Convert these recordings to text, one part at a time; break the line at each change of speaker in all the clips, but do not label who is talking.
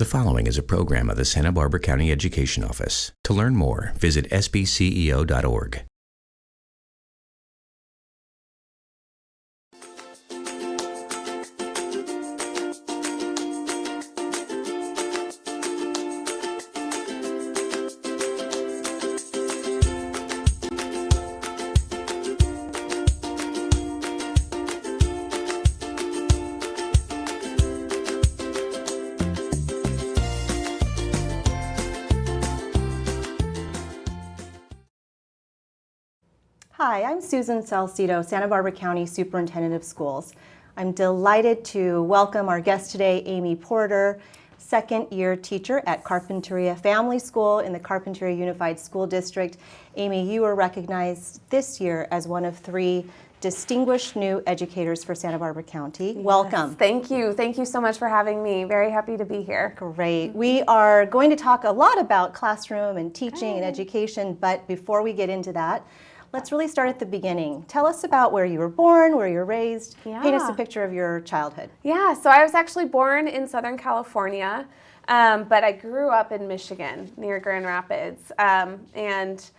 The following is a program of the Santa Barbara County Education Office. To learn more, visit sbceo.org.
Hi, I'm Susan Salcido, Santa Barbara County Superintendent of Schools. I'm delighted to welcome our guest today, Amy Porter, second-year teacher at Carpinteria Family School in the Carpinteria Unified School District. Amy, you were recognized this year as one of 3 distinguished new educators for Santa Barbara County.
Yes,
welcome.
Thank you. Thank you so much for having me. Very happy to be here.
Great. We are going to talk a lot about classroom and teaching and education, but before we get into that, let's really start at the beginning. Tell us about where you were born, where you're raised.
Yeah.
Paint us a picture of your childhood.
Yeah, so I was actually born in Southern California, but I grew up in Michigan near Grand Rapids. And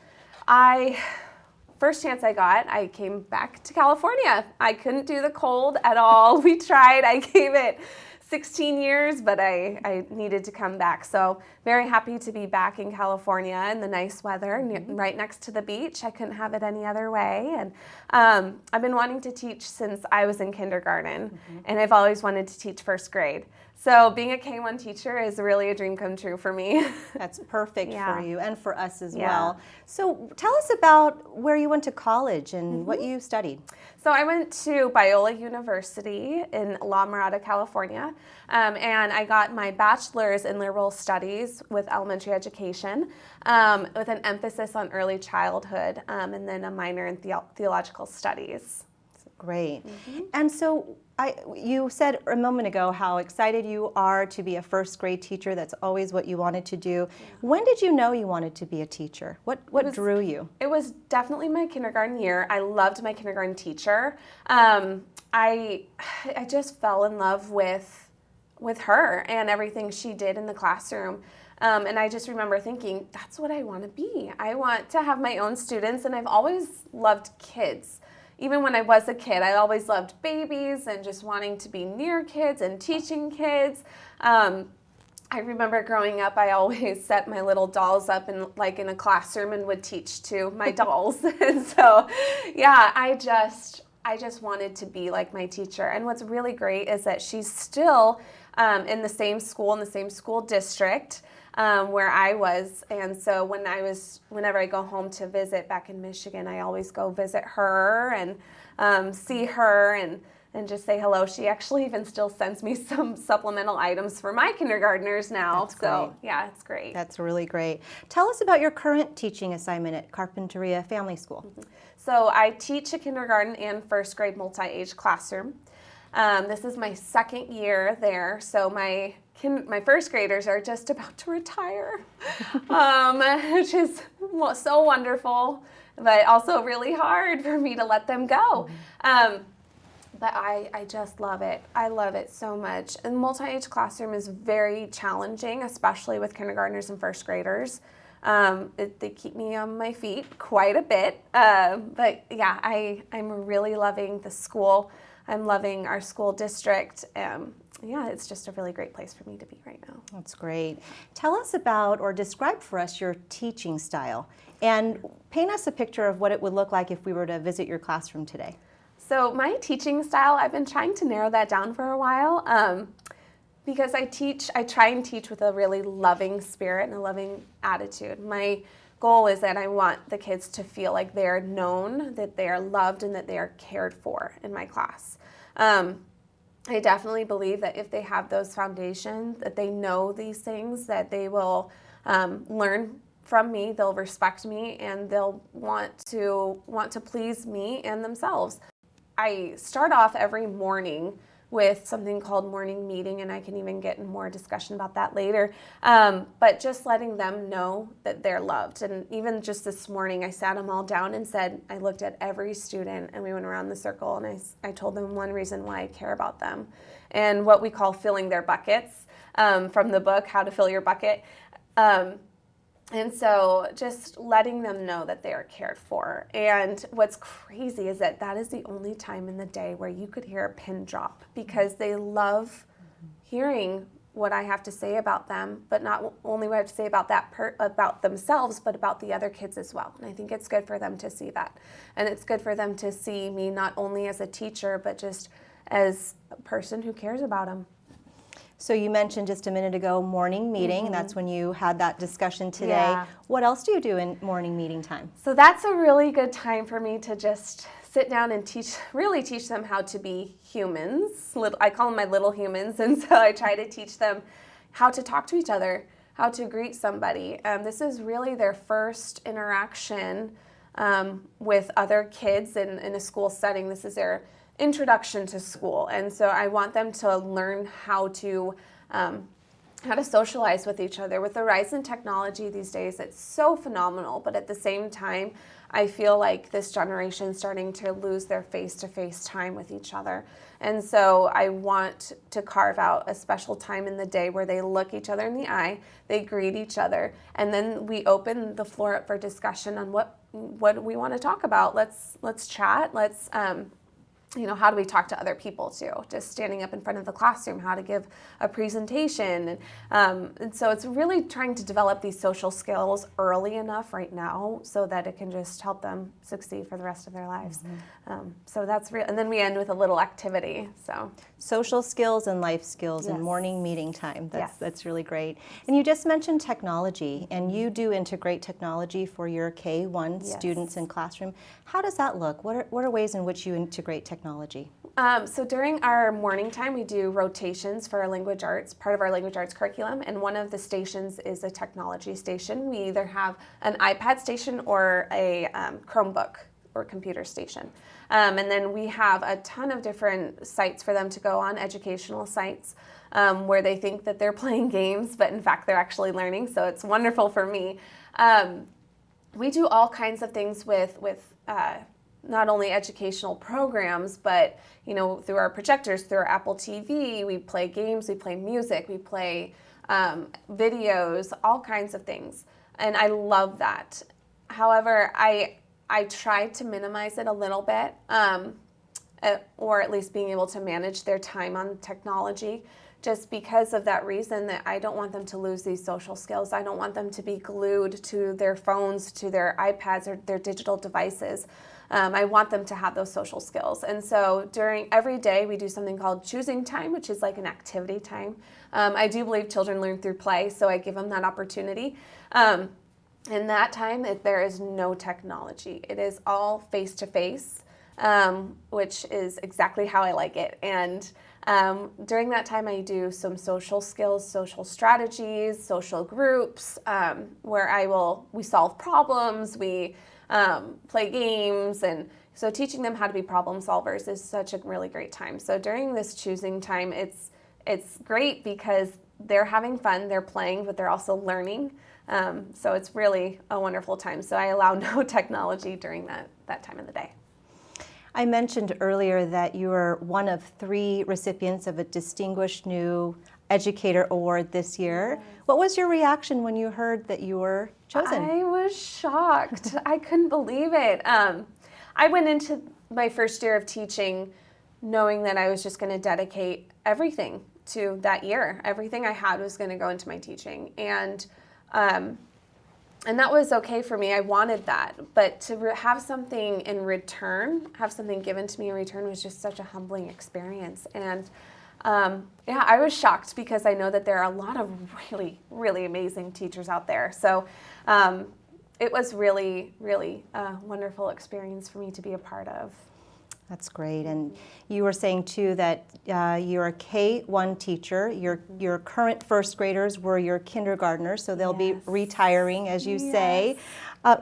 first chance I got, I came back to California. I couldn't do the cold at all. We tried. I gave it 16 years, but I needed to come back. So very happy to be back in California in the nice weather, right next to the beach. I couldn't have it any other way. And I've been wanting to teach since I was in kindergarten, and I've always wanted to teach first grade. So being a K-1 teacher is really a dream come true for me.
That's perfect
Yeah.
for you and for us as
Yeah.
well. So tell us about where you went to college and what you studied.
So I went to Biola University in La Mirada, California, and I got my bachelor's in liberal studies with elementary education, with an emphasis on early childhood, and then a minor in theological studies.
Great. And so you said a moment ago how excited you are to be a first grade teacher. That's always what you wanted to do. When did you know you wanted to be a teacher? What drew you?
It was definitely my kindergarten year. I loved my kindergarten teacher. I just fell in love with her and everything she did in the classroom. And I just remember thinking, that's what I want to be. I want to have my own students, and I've always loved kids. Even when I was a kid, I always loved babies and just wanting to be near kids and teaching kids. I remember growing up, I always set my little dolls up in a classroom and would teach to my dolls. And so, yeah, I just wanted to be like my teacher. And what's really great is that she's still in the same school district where I was. And so whenever I go home to visit back in Michigan, I always go visit her and see her and just say hello. She actually even still sends me some supplemental items for my kindergartners now.
That's
so
great.
yeah, it's great.
That's really great. Tell us about your current teaching assignment at Carpinteria Family School.
So I teach a kindergarten and first grade multi-age classroom. This is my second year there, so my first graders are just about to retire, which is so wonderful, but also really hard for me to let them go. But I just love it. I love it so much. And multi-age classroom is very challenging, especially with kindergartners and first graders. They keep me on my feet quite a bit. But yeah, I'm really loving the school. I'm loving our school district. Yeah, it's just a really great place for me to be right now.
That's great. Tell us about or describe for us your teaching style and paint us a picture of what it would look like if we were to visit your classroom today.
So my teaching style, I've been trying to narrow that down for a while because I try and teach with a really loving spirit and a loving attitude. My goal is that I want the kids to feel like they're known, that they are loved, and that they are cared for in my class. I definitely believe that if they have those foundations, that they know these things, that they will learn from me, they'll respect me, and they'll want to please me and themselves. I start off every morning with something called morning meeting, and I can even get in more discussion about that later. But just letting them know that they're loved. And even just this morning, I sat them all down and said, I looked at every student and we went around the circle and I told them one reason why I care about them and what we call filling their buckets. from the book, How to Fill Your Bucket. And so just letting them know that they are cared for. And what's crazy is that that is the only time in the day where you could hear a pin drop, because they love hearing what I have to say about them, but not only what I have to say about about themselves, but about the other kids as well. And I think it's good for them to see that. And it's good for them to see me not only as a teacher, but just as a person who cares about them.
So you mentioned just a minute ago morning meeting, and that's when you had that discussion today.
Yeah.
What else do you do in morning meeting time?
So that's a really good time for me to just sit down and really teach them how to be humans. I call them my little humans, and so I try to teach them how to talk to each other, how to greet somebody. This is really their first interaction with other kids in a school setting. This is their introduction to school, and so I want them to learn how to socialize with each other. With the rise in technology these days, it's so phenomenal, but at the same time, I feel like this generation is starting to lose their face-to-face time with each other. And so I want to carve out a special time in the day where they look each other in the eye, they greet each other, and then we open the floor up for discussion on what we want to talk about. Let's chat. Let's how do we talk to other people too? Just standing up in front of the classroom, how to give a presentation. And so it's really trying to develop these social skills early enough right now so that it can just help them succeed for the rest of their lives. So that's real. And then we end with a little activity. So
social skills and life skills
Yes.
in morning meeting time.
Yes.
That's really great. And you just mentioned technology, and you do integrate technology for your K-1
Yes.
students in classroom. How does that look? What are ways in which you integrate technology?
So during our morning time, we do rotations for our language arts, part of our language arts curriculum, and one of the stations is a technology station. We either have an iPad station or a Chromebook or computer station. And then we have a ton of different sites for them to go on, educational sites, where they think that they're playing games, but in fact they're actually learning, so it's wonderful for me. We do all kinds of things with not only educational programs, but through our projectors, through our Apple TV, we play games, we play music, we play videos, all kinds of things, and I love that. However, I try to minimize it a little bit, or at least being able to manage their time on technology, just because of that reason that I don't want them to lose these social skills. I don't want them to be glued to their phones, to their iPads, or their digital devices. I want them to have those social skills. And so every day we do something called choosing time, which is like an activity time. I do believe children learn through play, so I give them that opportunity. In that time, there is no technology. It is all face-to-face, which is exactly how I like it. And during that time, I do some social skills, social strategies, social groups, where we solve problems, we play games, and so teaching them how to be problem solvers is such a really great time. So during this choosing time, it's great because they're having fun, they're playing, but they're also learning. So it's really a wonderful time. So I allow no technology during that time of the day.
I mentioned earlier that you are one of 3 recipients of a Distinguished New Educator Award this year. Yes. What was your reaction when you heard that you were chosen?
I was shocked. I couldn't believe it. I went into my first year of teaching knowing that I was just going to dedicate everything to that year. Everything I had was going to go into my teaching. And that was okay for me. I wanted that. But to have something in return, have something given to me in return, was just such a humbling experience. And I was shocked because I know that there are a lot of really, really amazing teachers out there. So it was really, really a wonderful experience for me to be a part of.
That's great. And you were saying too that you're a K-1 teacher. Your current first graders were your kindergartners, so they'll be retiring, as you say.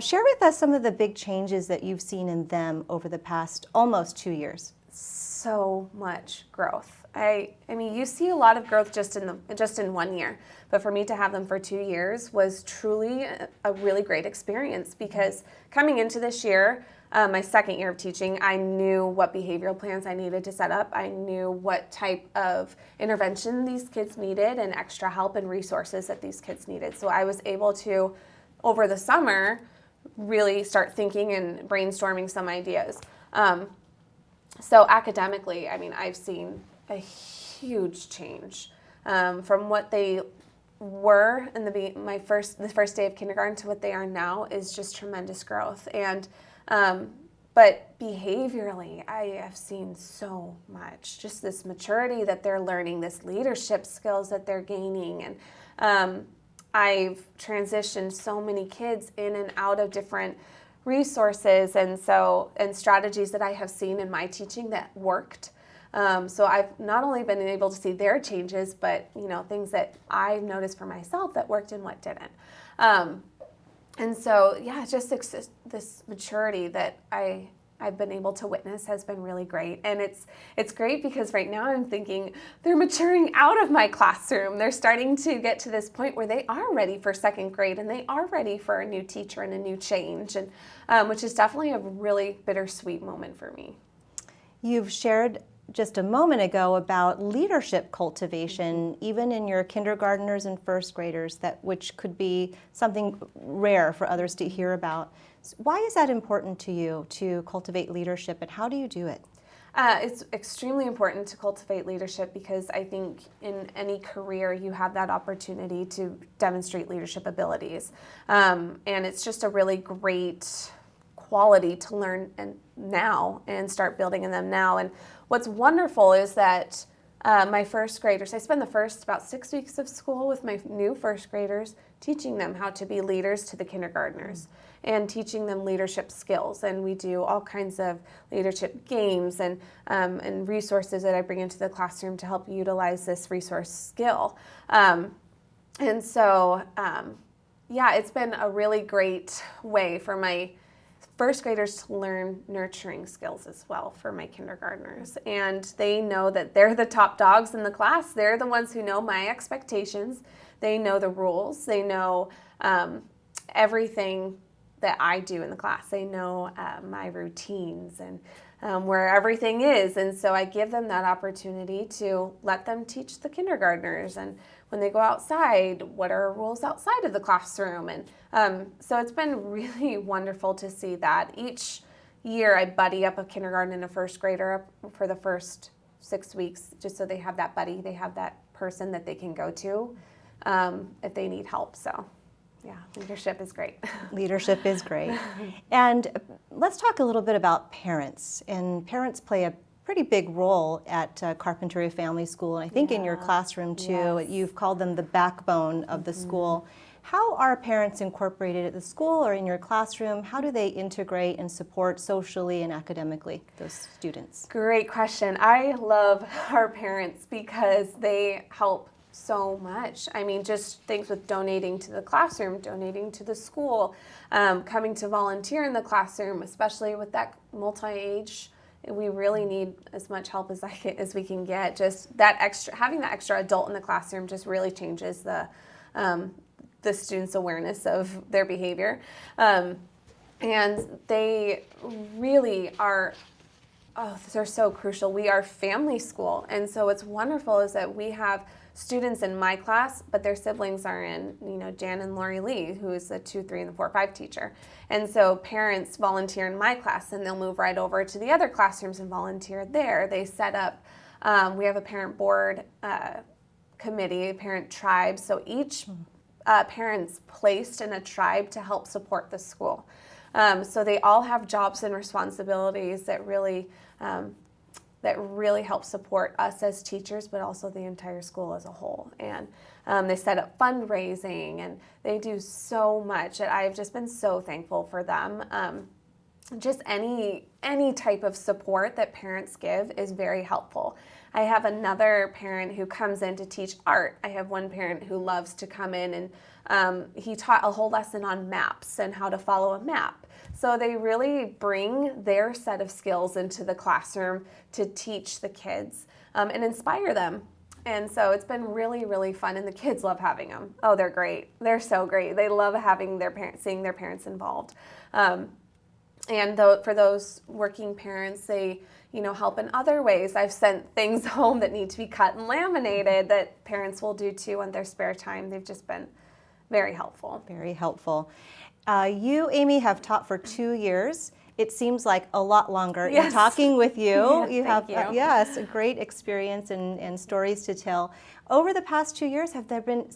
Share with us some of the big changes that you've seen in them over the past almost 2 years.
So much growth. I mean, you see a lot of growth just in 1 year, but for me to have them for 2 years was truly a really great experience, because coming into this year, my second year of teaching, I knew what behavioral plans I needed to set up. I knew what type of intervention these kids needed and extra help and resources that these kids needed. So I was able to, over the summer, really start thinking and brainstorming some ideas. So academically, I mean, I've seen a huge change from what they were in the first day of kindergarten to what they are now is just tremendous growth. And but behaviorally, I have seen so much, just this maturity that they're learning, this leadership skills that they're gaining. And I've transitioned so many kids in and out of different resources and strategies that I have seen in my teaching that worked. So I've not only been able to see their changes, but things that I noticed for myself that worked and what didn't. And so, yeah, just this maturity that I've been able to witness has been really great. And it's great because right now I'm thinking they're maturing out of my classroom. They're starting to get to this point where they are ready for second grade and they are ready for a new teacher and a new change, and which is definitely a really bittersweet moment for me.
You've shared just a moment ago about leadership cultivation, even in your kindergartners and first graders, which could be something rare for others to hear about. Why is that important to you to cultivate leadership, and how do you do it?
It's extremely important to cultivate leadership because I think in any career you have that opportunity to demonstrate leadership abilities. And it's just a really great quality to learn now and start building in them now. And what's wonderful is that my first graders, I spend the first about 6 weeks of school with my new first graders, teaching them how to be leaders to the kindergartners and teaching them leadership skills. And we do all kinds of leadership games and resources that I bring into the classroom to help utilize this resource skill. And so, yeah, it's been a really great way for my first graders to learn nurturing skills as well for my kindergartners. And they know that they're the top dogs in the class. They're the ones who know my expectations. They know the rules. They know everything that I do in the class. They know my routines and where everything is. And so I give them that opportunity to let them teach the kindergartners. And when they go outside, what are rules outside of the classroom? And so it's been really wonderful to see that. Each year I buddy up a kindergarten and a first grader up for the first 6 weeks, just so they have that buddy, they have that person that they can go to if they need help. So yeah, leadership is great.
Leadership is great. And let's talk a little bit about parents. And parents play a pretty big role at Carpinteria Family School, and I think in your classroom too.
Yes.
You've called them the backbone of the school. How are parents incorporated at the school or in your classroom? How do they integrate and support socially and academically those students?
Great question. I love our parents because they help so much. I mean, just things with donating to the classroom, donating to the school, coming to volunteer in the classroom, especially with that multi-age. We really need as much help as we can get. Just that having that extra adult in the classroom just really changes the students' awareness of their behavior. And they really are, they're so crucial. We are family school. And so what's wonderful is that we have students in my class, but their siblings are in, Jan and Lori Lee, who is the 2, 3, and the 4, 5 teacher. And so parents volunteer in my class, and they'll move right over to the other classrooms and volunteer there. They set up, we have a parent board committee, a parent tribe. So each parent's placed in a tribe to help support the school. So they all have jobs and responsibilities that really help support us as teachers, but also the entire school as a whole. And they set up fundraising, and they do so much. And I've just been so thankful for them. Just any type of support that parents give is very helpful. I have another parent who comes in to teach art. I have one parent who loves to come in, and he taught a whole lesson on maps and how to follow a map. So they really bring their set of skills into the classroom to teach the kids. and inspire them. And so it's been really, really fun, and the kids love having them. Oh, they're great. They're so great. They love having their parents, seeing their parents involved. And for those working parents, they, help in other ways. I've sent things home that need to be cut and laminated that parents will do too in their spare time. They've just been very helpful.
Very helpful. You, Amy, have taught for 2 years. It seems like a lot longer.
Yes.
In talking with you, you have
Thank you.
a great experience and stories to tell. Over the past 2 years, have there been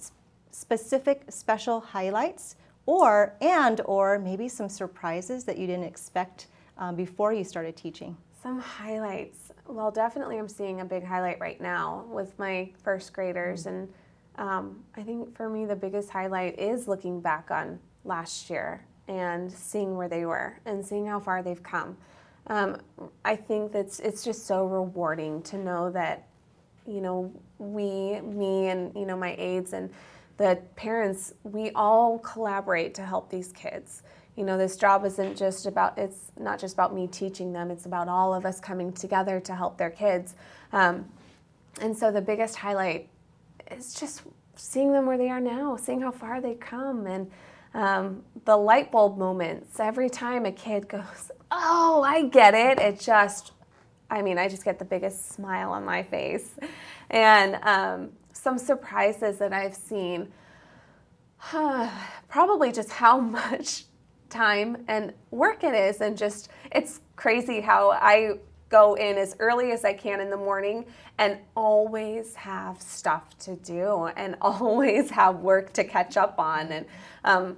specific special highlights or maybe some surprises that you didn't expect before you started teaching?
Some highlights. Well, definitely I'm seeing a big highlight right now with my first graders. And I think for me the biggest highlight is looking back on last year and seeing where they were and seeing how far they've come. I think that it's just so rewarding to know that, me and, my aides and the parents, we all collaborate to help these kids. This job isn't just about, it's not just about me teaching them, it's about all of us coming together to help their kids. And so the biggest highlight is just seeing them where they are now, seeing how far they come, and the light bulb moments. Every time a kid goes, oh, I get it, I just get the biggest smile on my face. And some surprises that I've seen, probably just how much time and work it is, and just it's crazy how I go in as early as I can in the morning and always have stuff to do and always have work to catch up on, and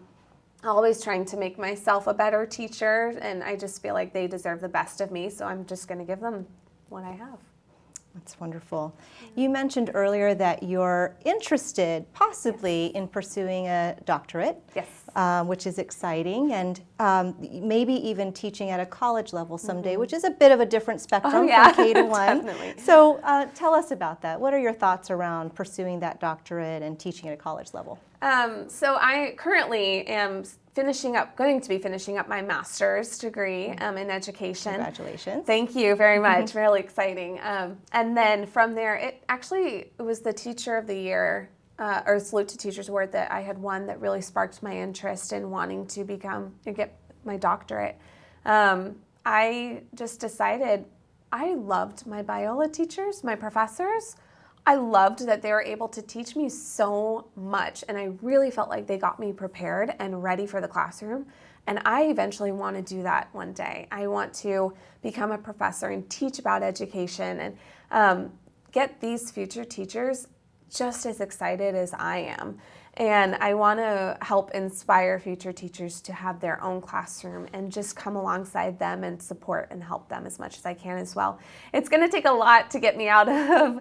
always trying to make myself a better teacher, and I just feel like they deserve the best of me, so I'm just going to give them what I have.
That's wonderful. You mentioned earlier that you're interested possibly in pursuing a doctorate.
Yes.
Which is exciting, and maybe even teaching at a college level someday, which is a bit of a different spectrum from K to 1.
Definitely.
So tell us about that. What are your thoughts around pursuing that doctorate and teaching at a college level?
So I currently am going to be finishing up my master's degree in education.
Congratulations.
Thank you very much. Really exciting. And then from there, it was the Teacher of the Year or Salute to Teachers Award that I had won that really sparked my interest in wanting to get my doctorate. I just decided I loved my Biola teachers, my professors. I loved that they were able to teach me so much, and I really felt like they got me prepared and ready for the classroom. And I eventually want to do that one day. I want to become a professor and teach about education and get these future teachers just as excited as I am. And I want to help inspire future teachers to have their own classroom and just come alongside them and support and help them as much as I can as well. It's going to take a lot to get me out of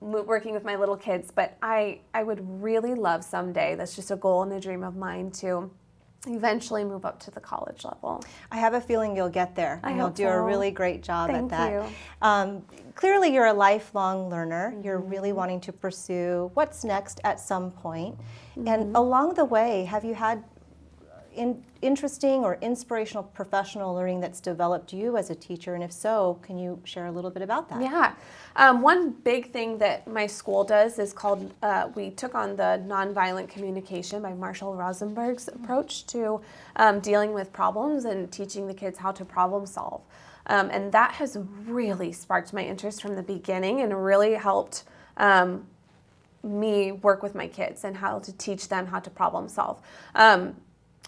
working with my little kids, but I would really love someday, that's just a goal and a dream of mine, to eventually move up to the college level.
I have a feeling you'll get there.
I
You'll
hope
do
so.
a really great job at that.
Thank you.
Clearly, you're a lifelong learner. You're really wanting to pursue what's next at some point. And along the way, have you had interesting or inspirational professional learning that's developed you as a teacher? And if so, can you share a little bit about that?
Yeah. One big thing that my school does is called, we took on the nonviolent communication by Marshall Rosenberg's approach to dealing with problems and teaching the kids how to problem solve. And that has really sparked my interest from the beginning and really helped me work with my kids and how to teach them how to problem solve.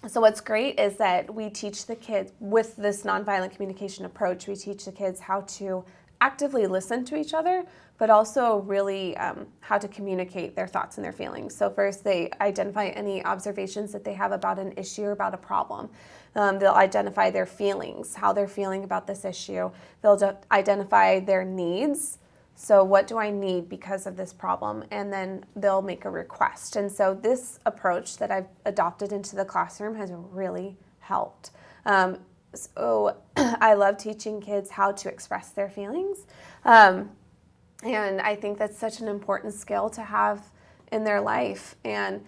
So what's great is that we teach the kids, with this nonviolent communication approach, we teach the kids how to actively listen to each other, but also really how to communicate their thoughts and their feelings. So first, they identify any observations that they have about an issue or about a problem. They'll identify their feelings, how they're feeling about this issue. They'll identify their needs. So what do I need because of this problem? And then they'll make a request. And so this approach that I've adopted into the classroom has really helped. So I love teaching kids how to express their feelings. And I think that's such an important skill to have in their life. And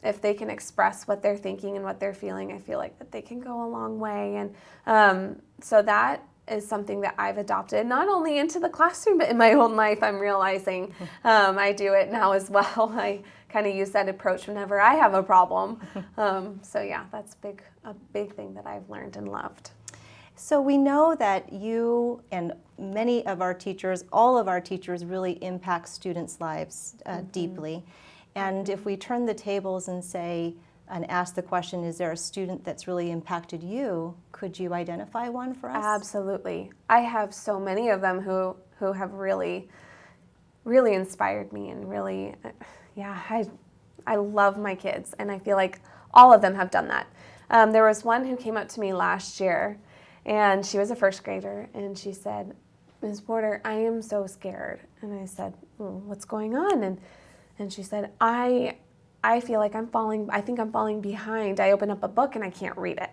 if they can express what they're thinking and what they're feeling, I feel like that they can go a long way. And so that is something that I've adopted not only into the classroom, but in my own life. I'm realizing I do it now as well. I kind of use that approach whenever I have a problem. So yeah, that's a big thing that I've learned and loved.
So we know that you and many of our teachers, all of our teachers, really impact students' lives deeply. And if we turn the tables and say, and ask the question, is there a student that's really impacted you? Could you identify one for us?
Absolutely. I have so many of them who have really, really inspired me, and really, I love my kids, and I feel like all of them have done that. There was one who came up to me last year, and she was a first grader, and she said, "Ms. Porter, I am so scared." And I said, "Well, what's going on?" And she said, I feel like I think I'm falling behind. I open up a book and I can't read it.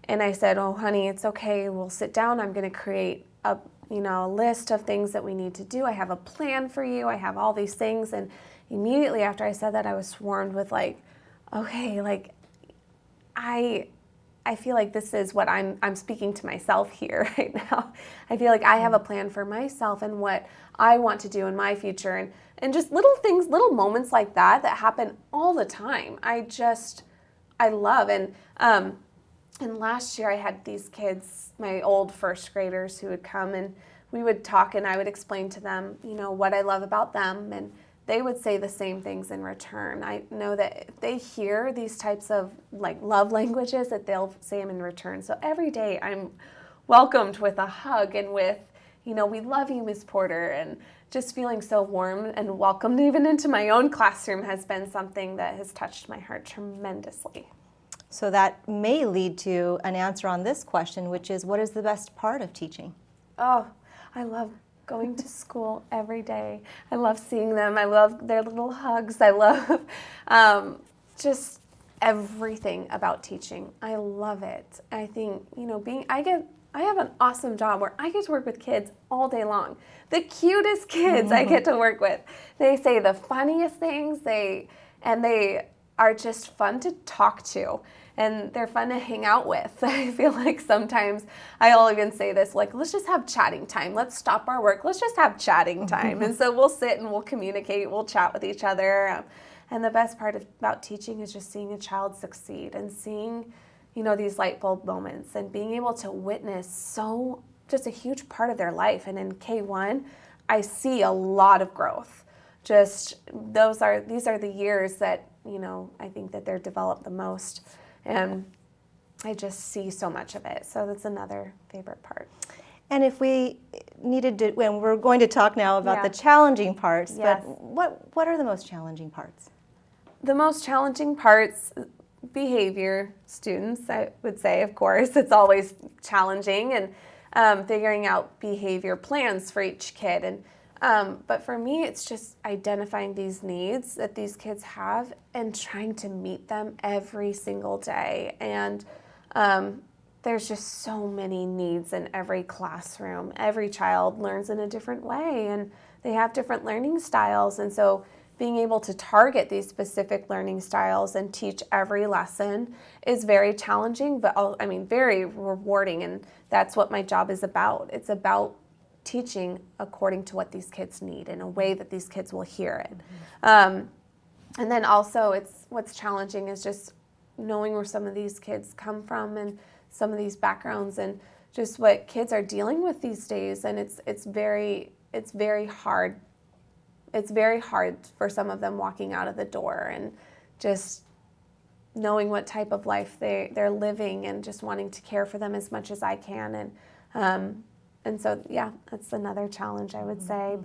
And I said, "Oh, honey, it's okay. We'll sit down. I'm going to create a list of things that we need to do. I have a plan for you. I have all these things." And immediately after I said that, I was swarmed with okay, I feel like this is what I'm speaking to myself here right now. I feel like I have a plan for myself and what I want to do in my future, and just little things, little moments like that happen all the time. I love. And last year I had these kids, my old first graders, who would come, and we would talk, and I would explain to them, what I love about them, and they would say the same things in return. I know that if they hear these types of love languages, that they'll say them in return. So every day I'm welcomed with a hug and with, "We love you, Ms. Porter," and just feeling so warm and welcomed even into my own classroom has been something that has touched my heart tremendously.
So that may lead to an answer on this question, which is, what is the best part of teaching?
Oh, I love going to school every day. I love seeing them. I love their little hugs. I love just everything about teaching. I love it. I think, I have an awesome job where I get to work with kids all day long. The cutest kids I get to work with. They say the funniest things, and they are just fun to talk to, and they're fun to hang out with. I feel like sometimes I'll even say this, let's just have chatting time. Let's stop our work. Let's just have chatting time. And so we'll sit and we'll communicate. We'll chat with each other. And the best part about teaching is just seeing a child succeed and seeing, these light bulb moments and being able to witness just a huge part of their life. And in K1, I see a lot of growth. These are the years that, I think that they're developed the most. And I just see so much of it. So that's another favorite part.
And if we needed to, when we're going to talk now about the challenging parts,
yes.
But what are the most challenging parts?
The most challenging parts, behavior, students, I would say, of course. It's always challenging, and figuring out behavior plans for each kid. And but for me, it's just identifying these needs that these kids have and trying to meet them every single day. And there's just so many needs in every classroom. Every child learns in a different way, and they have different learning styles. And so being able to target these specific learning styles and teach every lesson is very challenging, but very rewarding. And that's what my job is about. It's about teaching according to what these kids need in a way that these kids will hear it. And then also what's challenging is just knowing where some of these kids come from and some of these backgrounds and just what kids are dealing with these days. And it's very hard. It's very hard for some of them walking out of the door and just knowing what type of life they're living and just wanting to care for them as much as I can. And so, that's another challenge, I would say.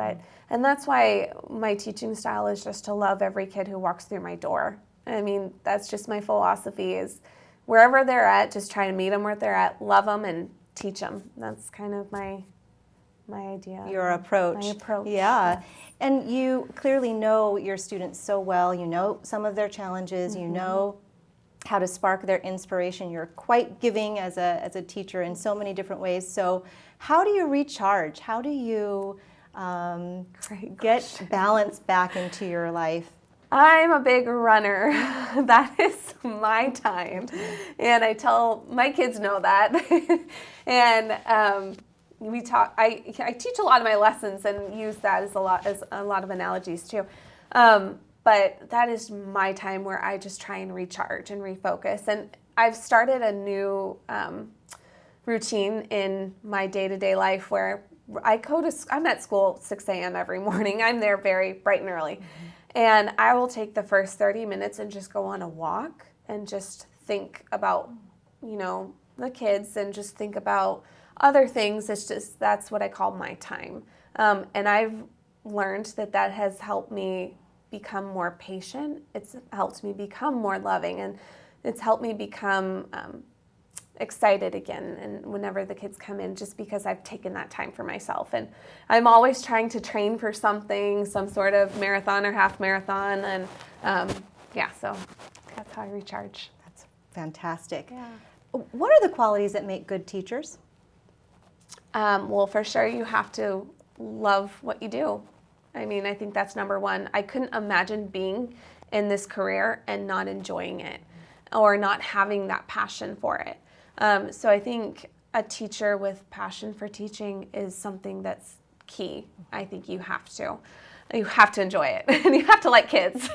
And that's why my teaching style is just to love every kid who walks through my door. That's just my philosophy is wherever they're at, just try to meet them where they're at, love them, and teach them. That's kind of my idea.
Your approach.
My approach.
Yeah. And you clearly know your students so well. You know some of their challenges. You know how to spark their inspiration. You're quite giving as a teacher in so many different ways. So how do you recharge? How do you get balance back into your life?
I'm a big runner. That is my time. And I tell my kids know that. And we talk. I teach a lot of my lessons and use that as a lot of analogies too. But that is my time where I just try and recharge and refocus. And I've started a new routine in my day-to-day life where I'm at school 6 a.m. every morning. I'm there very bright and early. Mm-hmm. And I will take the first 30 minutes and just go on a walk and just think about, the kids and just think about other things. That's what I call my time. And I've learned that has helped me become more patient. It's helped me become more loving, and it's helped me become excited again. And whenever the kids come in, just because I've taken that time for myself. And I'm always trying to train for something, some sort of marathon or half marathon. And so that's how I recharge.
That's fantastic.
Yeah.
What are the qualities that make good teachers?
Well, for sure, you have to love what you do. I mean, I think that's number one. I couldn't imagine being in this career and not enjoying it or not having that passion for it. So I think a teacher with passion for teaching is something that's key. I think you have to enjoy it, and you have to like kids.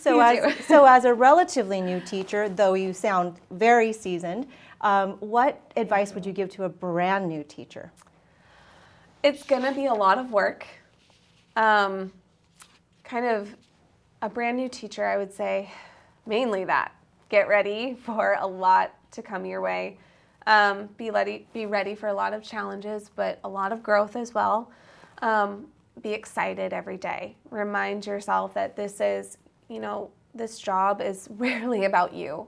So as a relatively new teacher, though you sound very seasoned, what advice would you give to a brand new teacher?
It's going to be a lot of work. Kind of a brand new teacher, I would say mainly that. Get ready for a lot to come your way. Be ready for a lot of challenges, but a lot of growth as well. Be excited every day. Remind yourself that this job is rarely about you,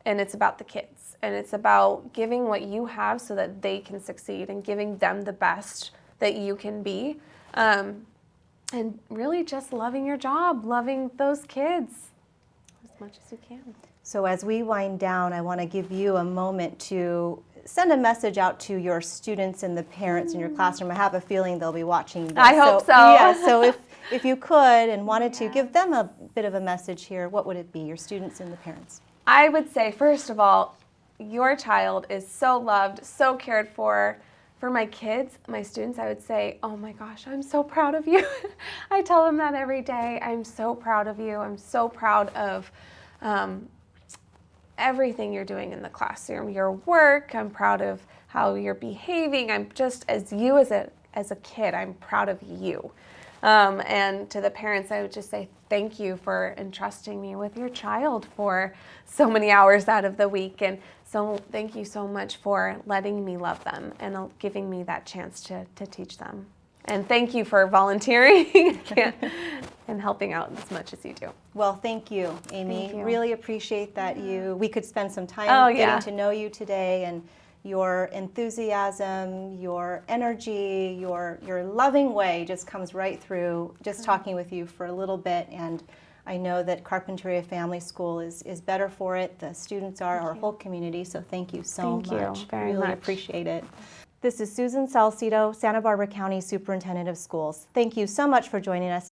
and it's about the kids, and it's about giving what you have so that they can succeed and giving them the best that you can be. And really just loving your job, loving those kids as much as you can.
So as we wind down, I want to give you a moment to send a message out to your students and the parents in your classroom. I have a feeling they'll be watching this.
I hope so.
Yeah, so if you could and wanted to give them a bit of a message here, what would it be, your students and the parents?
I would say, first of all, your child is so loved, so cared for. For my kids, my students, I would say, oh my gosh, I'm so proud of you. I tell them that every day. I'm so proud of you. I'm so proud of everything you're doing in the classroom, your work. I'm proud of how you're behaving. I'm just, as a kid, I'm proud of you. And to the parents, I would just say thank you for entrusting me with your child for so many hours out of the week. And so thank you so much for letting me love them and giving me that chance to teach them. And thank you for volunteering and helping out as much as you do.
Well, thank you, Amy.
Thank you.
Really appreciate that we could spend some time getting to know you today, and your enthusiasm, your energy, your loving way just comes right through just talking with you for a little bit. And I know that Carpinteria Family School is better for it. The students are, our whole community. So thank you so much.
Thank you very
really
much.
Appreciate it. This is Susan Salcido, Santa Barbara County Superintendent of Schools. Thank you so much for joining us.